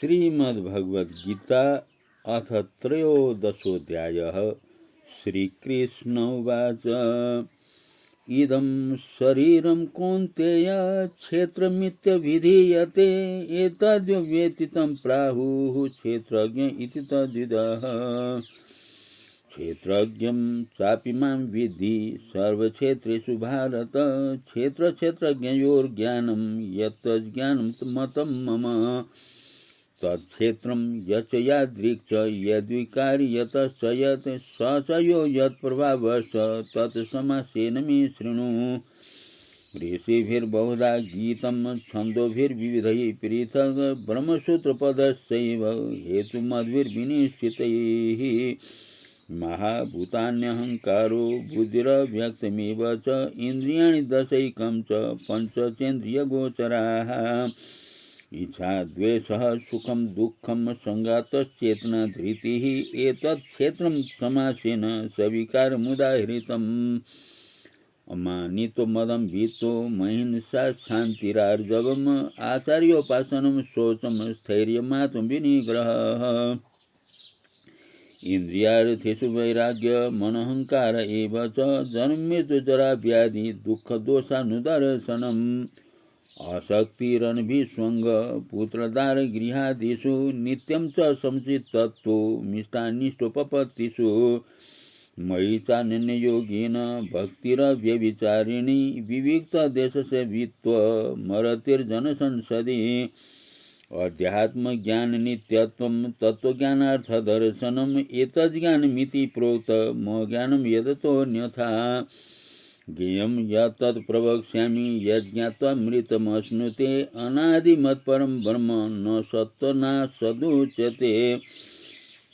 श्रीमद्भगवद्गीता अथ त्रयोदशोऽध्यायः। श्रीकृष्ण उवाच इदं शरीरं कौन्तेय क्षेत्रमित्यभिधीयते एतद्व्यतीतं प्राहुः क्षेत्रज्ञ इति तद्विदः। क्षेत्रज्ञं चापि मां विद्धि सर्वक्षेत्रेषु भारत। क्षेत्रज्ञयोर्ज्ञानं यत्तज्ज्ञानं मतं मम। तत्क्षेत्रं यच्च यादृक् च यद्विकारि यतश्च यत् स च यो यत्प्रभावश्च तत्समासेन मे शृणु। ऋषिभिर्बहुधा गीतं छन्दोभिर्विविधैः पृथक् ब्रह्मसूत्रपदश्चैव हेतुमद्भिर्विनिश्चितैः। महाभूतान्यहङ्कारो बुद्धिरव्यक्तमेव च इन्द्रियाणि दशैकं च पञ्चचेन्द्रियगोचराः। इच्छा द्वेषः सुखं दुःखं संगातश्चेतना धृतिः एतत् क्षेत्रं समासेन सविकारमुदाहृतम्। अमानितो मदम्बितो महिंसा शान्तिरार्जवम् आचार्योपासनं शौचं स्थैर्यमात्मविनिग्रहः। इन्द्रियार्थेषु वैराग्य मनोहङ्कार एव च जन्ममृत्युजराव्याधि दुःखदोषानुदर्शनम्। आसक्तिरनभिस्वङ्ग पुत्रदारगृहादिषु नित्यं च संचित्तत्वो मिष्टानिष्टोपपत्तिषु। मयि चानन्ययोगेन भक्तिरव्यभिचारिणी विविक्तदेशसेवित्वमरतिर्जनसंसदि। अध्यात्मज्ञाननित्यत्वं तत्त्वज्ञानार्थदर्शनम् एतज्ज्ञानमिति प्रोक्तमज्ञानं यदतोऽन्यथा। ज्ञेयं यत्तत् प्रवक्ष्यामि यज्ञात्वामृतमश्नुते अनादिमत्परं ब्रह्म न सत्त्वनाशदुच्यते।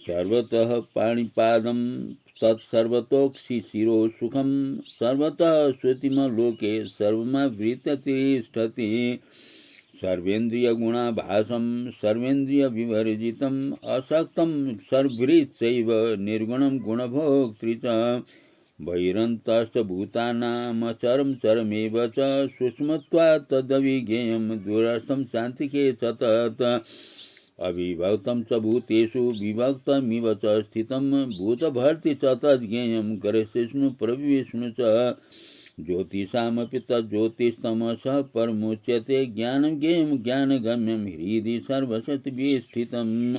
सर्वतः पाणिपादं तत्सर्वतोक्षिशिरो सुखं सर्वतः श्रुतिमलोके सर्वमावृत्य सर्वेन्द्रियगुणाभासं सर्वेन्द्रियविवर्जितम् असक्तं सर्वभृत्सैव निर्गुणं गुणभोक्तृ च। बहिरन्तश्चभूतानामचरं चरमेव च सूक्ष्मत्वात् तदविज्ञेयं दूरस्थं चान्तिके सतत। अविभक्तं च भूतेषु विभक्तमिव च स्थितं भूतभर्ति च तज्ज्ञेयं करेष्विष्णु प्रविष्णु च। ज्योतिषामपि तज्ज्योतिस्तमसः परमुच्यते ज्ञानं ज्ञेयं ज्ञानगम्यं हृदि सर्वशक्तिभिः स्थितम्।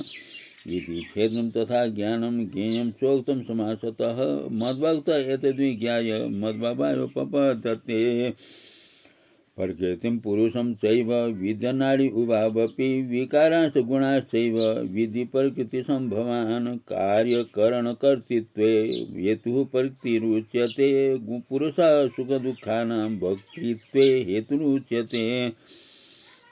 इति क्षेत्रं तथा ज्ञानं ज्ञेयं चोक्तं समासतः मद्भक्त एतद्विज्ञाय मद्भावायोपपद्यते। प्रकृतिं पुरुषं चैव विद्यनाडि उभावपि विकारांश्च गुणाश्चैव विद्धि प्रकृतिसम्भवान्। कार्यकरणकर्तृत्वे हेतुः प्रकृतिरुच्यते पुरुषः सुखदुःखानां भोक्तृत्वे हेतुरुच्यते।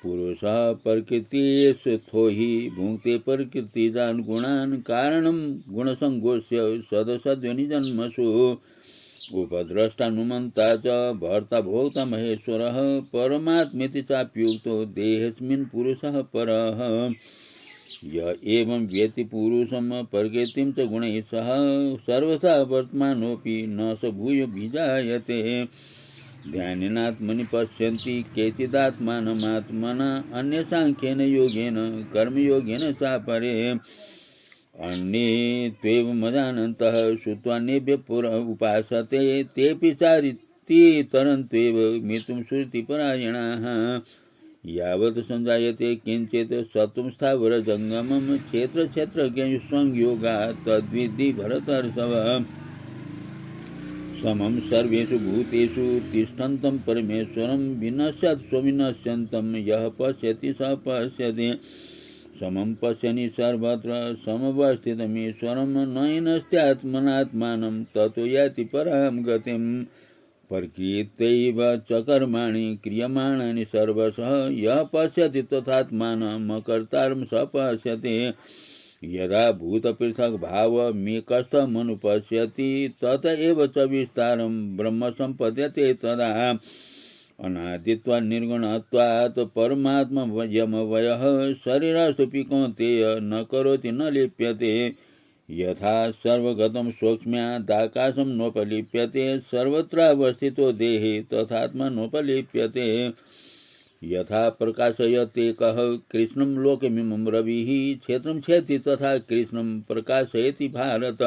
पुरुषः प्रकृतिस्थो हि भुङ्क्ते प्रकृतिजान् गुणान् कारणं गुणसङ्गोऽस्य सदसद्योनिजन्मसु। उपद्रष्टानुमन्ता च भर्ता भोक्ता महेश्वरः परमात्मेति चाप्युक्तो देहेऽस्मिन् पुरुषः परः। य एवं व्येति पुरुषं प्रकृतिं च गुणैः सह सर्वथा वर्तमानोऽपि न स भूयो भिजायते। ध्यानेनात्मनि पश्यन्ति केचिदात्मानमात्मना अन्ये साङ्ख्येन योगेन कर्मयोगेन चापरे। अन्ये त्वेवमजानन्तः श्रुत्वान्येभ्यः पुर उपासते तेऽपि चारिति तरन्त्वेव मृत्युं श्रुतिपरायणाः। यावत् सञ्जायते किञ्चित् सत्त्वं स्थावरजङ्गमं क्षेत्रक्षेत्रज्ञसंयोगात् तद्विद्धि भरतर्षभ। समं सर्वेषु भूतेषु तिष्ठन्तं परमेश्वरं विनश्यत् स्वविनश्यन्तं यः पश्यति स पश्यति। समं पश्यनि सर्वत्र समवस्थितमीश्वरं नयनस्त्यात्मनात्मानं ततो याति परां गतिम्। प्रकृत्यैव च कर्माणि क्रियमाणानि सर्वशः यः पश्यति तथात्मानमकर्तारं स पश्यति। यदा भूतपृथग्भावमेकस्थमनुपश्यति तत एव च विस्तारं ब्रह्म सम्पद्यते तदा। अनादित्वात् निर्गुणत्वात् परमात्मयमवयः शरीरस्थोऽपि कौन्तेय न करोति न लिप्यते। यथा सर्वगतं सूक्ष्म्यादाकाशं नोपलिप्यते सर्वत्रावस्थितो देहे तथात्मा नोपलिप्यते। यथा प्रकाशयते कः कृष्णं लोकमिमं रविः क्षेत्रं क्षेति तथा कृष्णं प्रकाशयति भारत।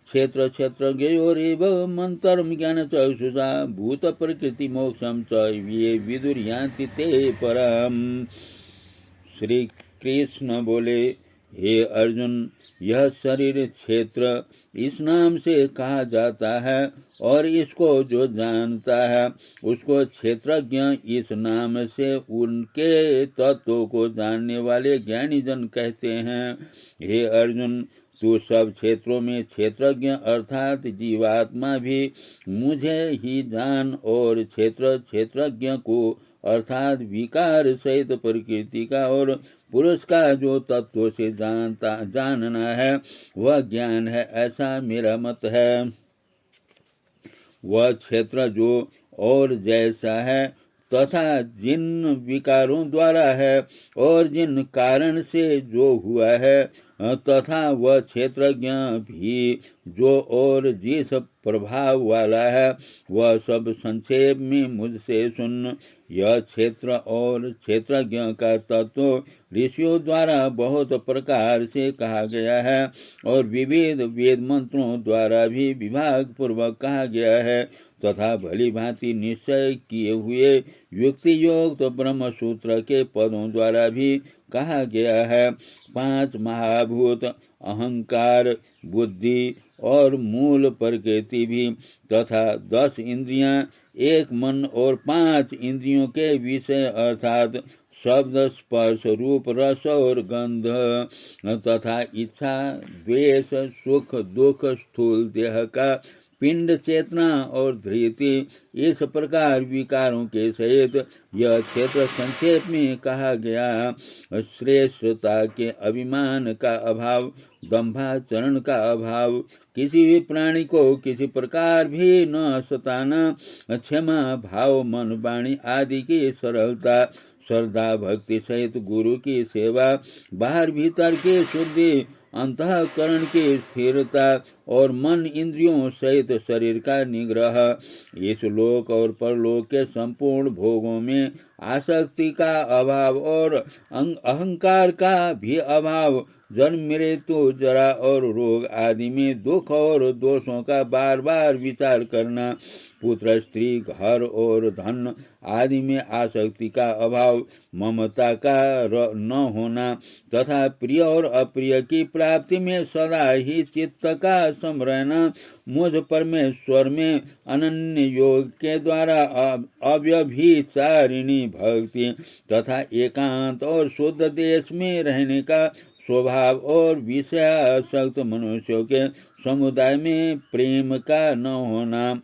क्षेत्र क्षेत्रज्ञयोरेव मन्तरं ज्ञानचक्षुषा भूत प्रकृति मोक्षं च ये विदुर्यान्ति ते परम। श्री कृष्ण बोले, हे अर्जुन, यह शरीर क्षेत्र इस नाम से कहा जाता है और इसको जो जानता है उसको क्षेत्रज्ञ इस नाम से उनके तत्वों को जानने वाले ज्ञानी जन कहते हैं। हे अर्जुन, तू सब क्षेत्रों में क्षेत्रज्ञ अर्थात जीवात्मा भी मुझे ही जान और क्षेत्रज्ञ को अर्थात विकार सहित प्रकृति का और पुरुष का जो तत्व से जानना है वह ज्ञान है, ऐसा मेरा मत है। वह क्षेत्र जो और जैसा है तथा जिन विकारों द्वारा है और जिन कारण से जो हुआ है तथा वह क्षेत्रज्ञ भी जो और जिस प्रभाव वाला है वह सब संक्षेप में मुझसे सुन। यह क्षेत्र और क्षेत्रज्ञ का तत्व ऋषियों द्वारा बहुत प्रकार से कहा गया है और विविध वेद मंत्रों द्वारा भी विभाग पूर्वक कहा गया है तथा भली भांति निश्चय किए हुए युक्ति योग तो ब्रह्म सूत्र के पदों द्वारा भी कहा गया है। 5 महाभूत अहंकार, बुद्धि और मूल प्रकृति भी तथा 10 इंद्रियां, 1 मन और 5 इंद्रियों के विषय अर्थात शब्द, स्पर्श, रूप, रस और गंध तथा इच्छा, द्वेष, सुख, दुख, स्थूल देह का पिंड, चेतना और धृति, इस प्रकार विकारों के सहित यह क्षेत्र संक्षेप में कहा गया। श्रेष्ठता के अभिमान का अभाव, दंभाचरण का अभाव, किसी भी प्राणी को किसी प्रकार भी न सताना, क्षमा भाव, मन वाणी आदि की सरलता, श्रद्धा भक्ति सहित गुरु की सेवा, बाहर भीतर की शुद्धि, अंतःकरण की स्थिरता और मन इंद्रियों सहित शरीर का निग्रह, इस लोक और परलोक के संपूर्ण भोगों में आसक्ति का अभाव और अहंकार का भी अभाव, जन्म, मृत्यु, जरा और रोग आदि में दुख और दोषों का बार बार विचार करना, पुत्र, स्त्री, घर और धन आदि में आसक्ति का अभाव, ममता का न होना तथा प्रिय और अप्रिय की प्राप्ति में सदा ही चित्त का सम रहना, मुझ परमेश्वर में अनन्य योग के द्वारा अव्यभिचारिणी भक्ति तथा एकांत और शुद्ध देश में रहने का स्वभाव और विषयासक्त मनुष्यों के समुदाय में प्रेम का न होना,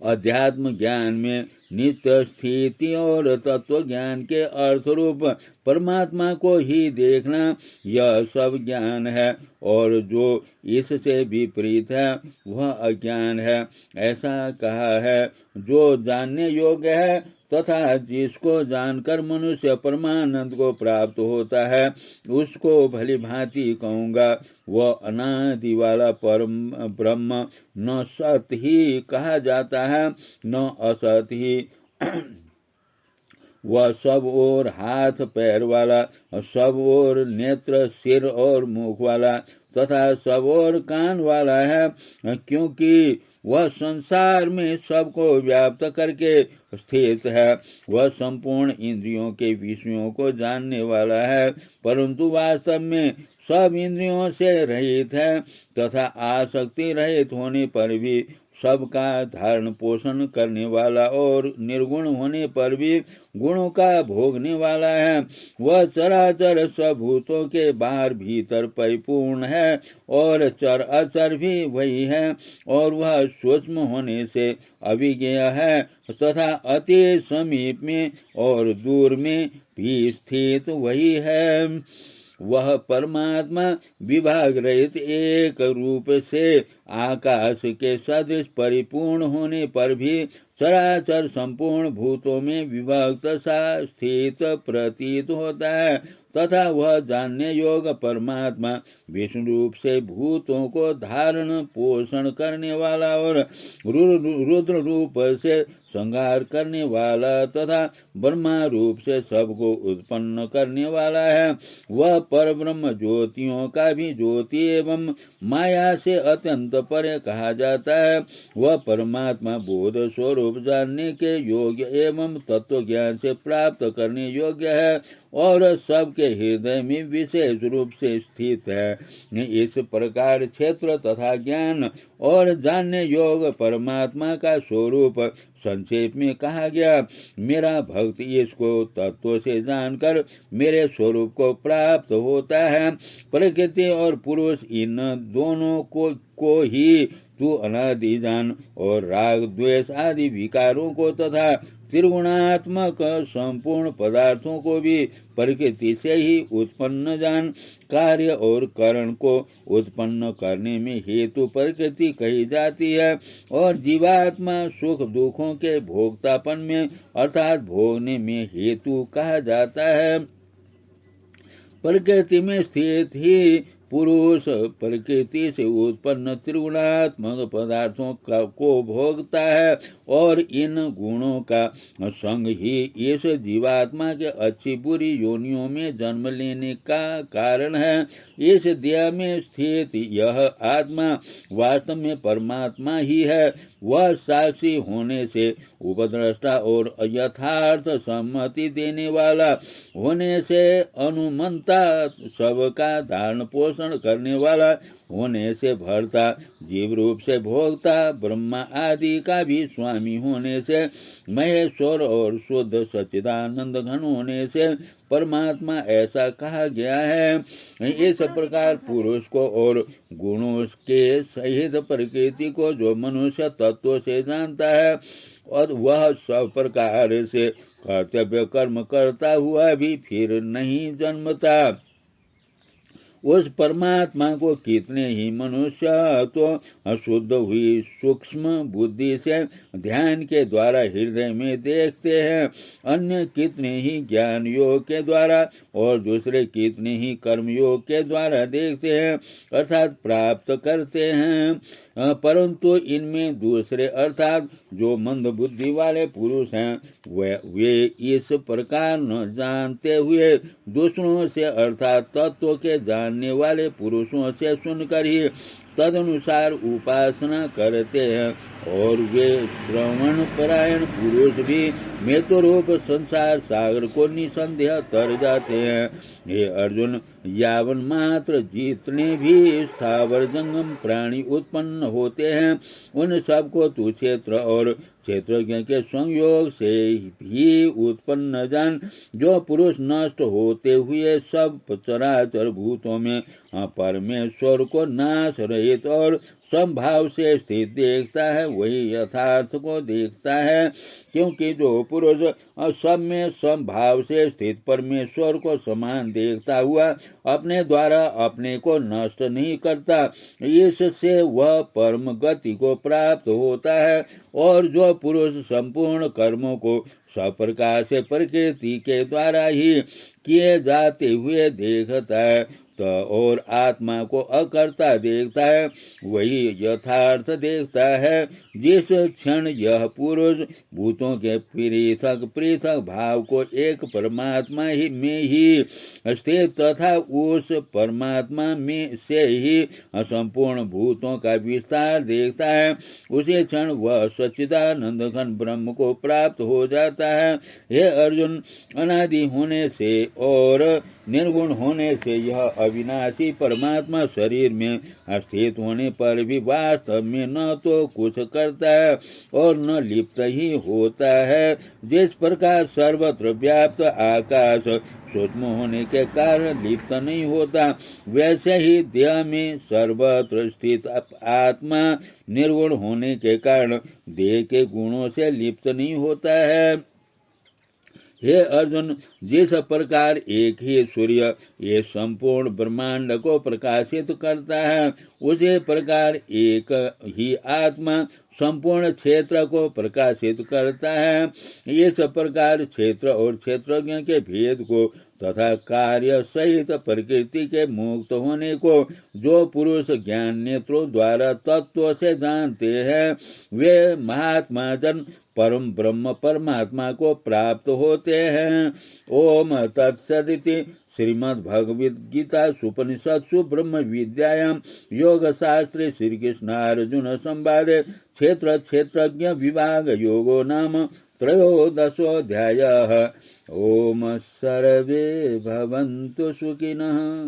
अध्यात्म ज्ञान में नित्य स्थिति और तत्व ज्ञान के अर्थ रूप परमात्मा को ही देखना, यह सब ज्ञान है और जो इससे विपरीत है वह अज्ञान है, ऐसा कहा है। जो जानने योग्य है तथा जिसको जानकर मनुष्य परमानंद को प्राप्त होता है उसको भली भांति कहूँगा। वह अनादि वाला परम ब्रह्म न सत ही कहा जाता है न असत ही। वह सब ओर हाथ पैर वाला, सब ओर नेत्र, सिर और मुख वाला तथा सब ओर कान वाला है, क्योंकि वह संसार में सबको व्याप्त करके स्थित है। वह संपूर्ण इंद्रियों के विषयों को जानने वाला है, परंतु वास्तव में सब इंद्रियों से रहित है तथा आसक्ति रहित होने पर भी सबका धारण पोषण करने वाला और निर्गुण होने पर भी गुणों का भोगने वाला है। वह चराचर स्वभूतों के बाहर भीतर परिपूर्ण है और चर अचर भी वही है और वह सूक्ष्म होने से अभिज्ञेय है तथा अति समीप में और दूर में भी स्थित वही है। वह परमात्मा विभाग रहित एक रूप से आकाश के सदृश परिपूर्ण होने पर भी चराचर संपूर्ण भूतों में विभक्त सा स्थित प्रतीत होता है, तथा वह जानने योग्य परमात्मा विष्णु रूप से भूतों को धारण पोषण करने वाला और रुद्र रूप से संहार करने वाला तथा ब्रह्मा रूप से सबको उत्पन्न करने वाला है। वह परब्रह्म ज्योतियों का भी ज्योति एवं माया से अत्यंत परे कहा जाता है। वह परमात्मा बोध स्वरूप जानने के योग्य एवं तत्व ज्ञान से प्राप्त करने योग्य है और सबके हृदय में विशेष रूप से स्थित है। इस प्रकार क्षेत्र तथा ज्ञान और जानने योग्य परमात्मा का स्वरूप संक्षेप में कहा गया। मेरा भक्त इसको तत्व से जानकर मेरे स्वरूप को प्राप्त होता है। प्रकृति और पुरुष इन दोनों को ही तू अनादि जान और राग द्वेष आदि विकारों को तथा त्रिगुणात्मक संपूर्ण पदार्थों को भी प्रकृति से ही उत्पन्न जान। कार्य और कारण को उत्पन्न करने में हेतु प्रकृति कही जाती है और जीवात्मा सुख दुखों के भोक्तापन में अर्थात भोगने में हेतु कहा जाता है। प्रकृति में स्थित ही पुरुष प्रकृति से उत्पन्न त्रिगुणात्मक पदार्थों को भोगता है और इन गुणों का संग ही इस जीवात्मा के अच्छी बुरी योनियों में जन्म लेने का कारण है। इस देह में स्थित यह आत्मा वास्तव में परमात्मा ही है। वह साक्षी होने से उपद्रष्टा और यथार्थ सम्मति देने वाला होने से अनुमंता सबका धारण पोषण करने वाला होने से भरता जीव रूप से भोगता ब्रह्मा आदि का भी स्वामी होने से महेश्वर और शुद्ध सच्चिदानंद घन होने से परमात्मा ऐसा कहा गया है। इस प्रकार पुरुष को और गुणों के सहित प्रकृति को जो मनुष्य तत्व से जानता है और वह सब प्रकार से कर्तव्य कर्म करता हुआ भी फिर नहीं जन्मता। उस परमात्मा को कितने ही मनुष्य तो अशुद्ध हुई सूक्ष्म बुद्धि से ध्यान के द्वारा हृदय में देखते हैं, अन्य कितने ही ज्ञान योग के द्वारा और दूसरे कितने ही कर्म योग के द्वारा देखते हैं अर्थात प्राप्त करते हैं। परंतु इनमें दूसरे अर्थात जो मंद बुद्धि वाले पुरुष हैं वे इस प्रकार न जानते हुए दूसरों से अर्थात तत्व के जानने वाले पुरुषों से सुनकर ही तदनुसार उपासना करते हैं और वे श्रवण परायण पुरुष भी मृत्यु रूप संसार सागर को निसंदेह तर जाते हैं। हे अर्जुन, यावन मात्र जितने भी स्थावर जंगम प्राणी उत्पन्न होते हैं उन सबको तू क्षेत्र और क्षेत्रज्ञ के संयोग से ही उत्पन्न जान। जो पुरुष नष्ट होते हुए सब चराचर भूतों में परमेश्वर को नाश रहित और समभाव से स्थित देखता है वही यथार्थ को देखता है, क्योंकि जो पुरुष सब में समभाव से स्थित परमेश्वर को समान देखता हुआ अपने द्वारा अपने को नष्ट नहीं करता, इससे वह परम गति को प्राप्त होता है। और जो पुरुष संपूर्ण कर्मों को सब प्रकार से प्रकृति के द्वारा ही किए जाते हुए देखता है और आत्मा को अकर्ता देखता है वही यथार्थ देखता है। जिस क्षण यह पुरुष भूतों के पृथक पृथक भाव को एक परमात्मा ही में ही स्थित तथा उस परमात्मा में से ही संपूर्ण भूतों का विस्तार देखता है, उसी क्षण वह सच्चिदानंद घन ब्रह्म को प्राप्त हो जाता है। हे अर्जुन, अनादि होने से और निर्गुण होने से यह अविनाशी परमात्मा शरीर में स्थित होने पर भी वास्तव में न तो कुछ करता है और न लिप्त ही होता है। जिस प्रकार सर्वत्र व्याप्त आकाश सूक्ष्म होने के कारण लिप्त नहीं होता, वैसे ही देह में सर्वत्र स्थित आत्मा निर्गुण होने के कारण देह के गुणों से लिप्त नहीं होता है। हे अर्जुन, जिस प्रकार एक ही सूर्य ये संपूर्ण ब्रह्मांड को प्रकाशित करता है, उसी प्रकार एक ही आत्मा संपूर्ण क्षेत्र को प्रकाशित करता है। इस प्रकार क्षेत्र और क्षेत्रज्ञ के भेद को तथा कार्य सहित प्रकृति के मुक्त होने को जो पुरुष ज्ञान नेत्रों द्वारा तत्व से जानते हैं, वे महात्मा जन परम ब्रह्म परमात्मा को प्राप्त होते हैं। ओम तत्सदिति श्रीमद्भगवद्गीता सुपनिषत्सु ब्रह्म विद्यायां योग शास्त्रे श्री कृष्णार्जुन संवादे क्षेत्र क्षेत्रज्ञ विभाग योगो नाम त्रयोदशोऽध्यायः। ओम सर्वे भवन्तु सुखिनः,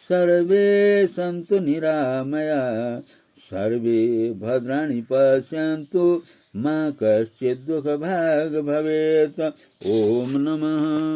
सर्वे सन्तु निरामया, सर्वे भद्राणि पश्यन्तु, मा कश्चित् दुःखभाग् भवेत्। ओम नमः।